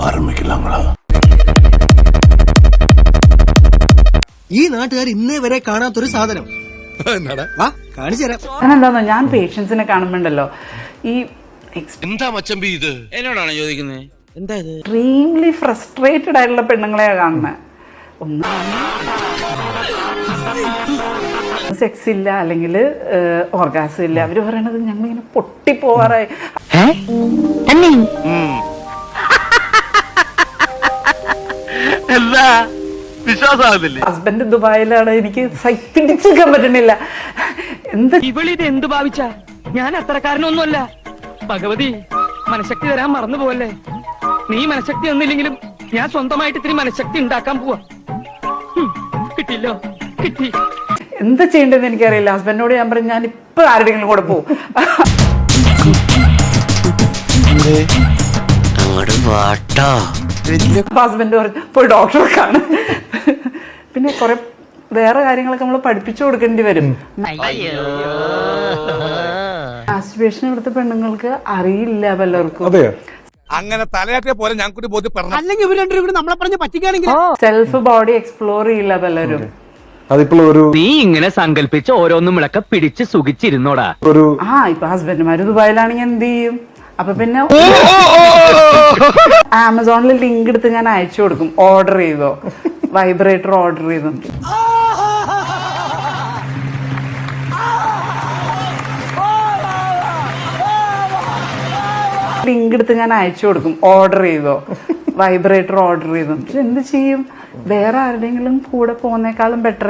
ആരംഭിക്കലാങ്ങളാ. ഈ നാട്ടുകാർ ഇന്നേ വരെ കാണാത്തൊരു സാധനം കാണിച്ചു തരാം. അങ്ങനെന്താന്നോ, ഞാൻ പേഷ്യൻസിനെ കാണുമ്പോണ്ടല്ലോ ഈ എന്താ മച്ചമ്പി ഇത് എന്നോടാണ് ചോദിക്കുന്നത്? എന്താ ഇത്? എക്സ്ട്രീംലി ഫ്രസ്ട്രേറ്റഡ് ആയിട്ടുള്ള പെണ്ണുങ്ങളെയാ കാണുന്നത്. ഒന്ന് സെക്സ് ഇല്ല, അല്ലെങ്കിൽ ഓർഗാസം ഇല്ല. അവര് പറയണത് ഞങ്ങളിങ്ങനെ പൊട്ടിപ്പോവാറായി. എന്താ വിശ്വാസമാകുന്നില്ലേ? ഹസ്ബൻഡ് ദുബായിലാണ്, എനിക്ക് പിടിച്ചെടുക്കാൻ പറ്റണില്ല. എന്താ ഇവളിത് എന്ത് ഭാവിച്ച? ഞാൻ അത്രക്കാരനൊന്നുമല്ല. ഭഗവതി മനഃശക്തി തരാൻ മറന്നു പോവല്ലേ. നീ മനഃശക്തി തന്നില്ലെങ്കിലും ഞാൻ സ്വന്തമായിട്ട് ഇത്തിരി മനഃശക്തി ഉണ്ടാക്കാൻ പോവാ. കിട്ടില്ലോ, കിട്ടി. എന്താ ചെയ്യേണ്ടതെന്ന് എനിക്കറിയില്ല. ഹസ്ബൻഡിനോട് ഞാൻ പറഞ്ഞു, ഞാൻ ഇപ്പൊ ആരുടെങ്കിലും കൂടെ പോകും. ഹസ്ബൻഡ് പറഞ്ഞു പോയി ഡോക്ടറെ കാണും. പിന്നെ കുറെ വേറെ കാര്യങ്ങളൊക്കെ നമ്മൾ പഠിപ്പിച്ചു കൊടുക്കേണ്ടി വരും. മാസ്റ്റുർബേഷൻ ഇവിടുത്തെ പെണ്ണുങ്ങൾക്ക് അറിയില്ല പലർക്കും. അങ്ങനെ തലയാട്ടിയ പോലെ ഞാൻ കൂടി ബോധ്യപ്പെടണം. അല്ലെങ്കിൽ ഇവർ രണ്ടുപേരും കൂടി നമ്മളെ പറഞ്ഞ് പറ്റിക്കുകയാണെങ്കിൽ സെൽഫ് ബോഡി എക്സ്പ്ലോർ ചെയ്യില്ല പലരും. നീ ഇങ്ങനെ സങ്കല്പിച്ച് ഓരോന്നും വിളക്ക പിടിച്ച് സുഖിച്ചിരുന്നോടാ. ഇപ്പൊ ഹസ്ബൻഡുമാര് ദുബായിലാണെങ്കിൽ എന്ത് ചെയ്യും? അപ്പൊ പിന്നെ ആമസോണിൽ ലിങ്ക് എടുത്ത് ഞാൻ അയച്ചു കൊടുക്കും. ഓർഡർ ചെയ്തോ, വൈബ്രേറ്റർ ഓർഡർ ചെയ്തു. ലിങ്ക് എടുത്ത് ഞാൻ അയച്ചു കൊടുക്കും. ഓർഡർ ചെയ്തോ, വൈബ്രേറ്റർ ഓർഡർ ചെയ്തു. പക്ഷെ എന്ത് ചെയ്യും? വേറെ ആരുടെയെങ്കിലും കൂടെ പോകുന്നേക്കാളും ബെറ്റർ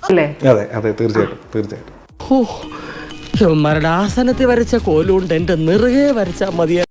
അല്ലേ? അതെ അതെ, തീർച്ചയായിട്ടും തീർച്ചയായിട്ടും. ആസനത്തിൽ വരച്ച കോലുകൊണ്ട് എന്റെ നിറയെ വരച്ചാൽ മതിയാ.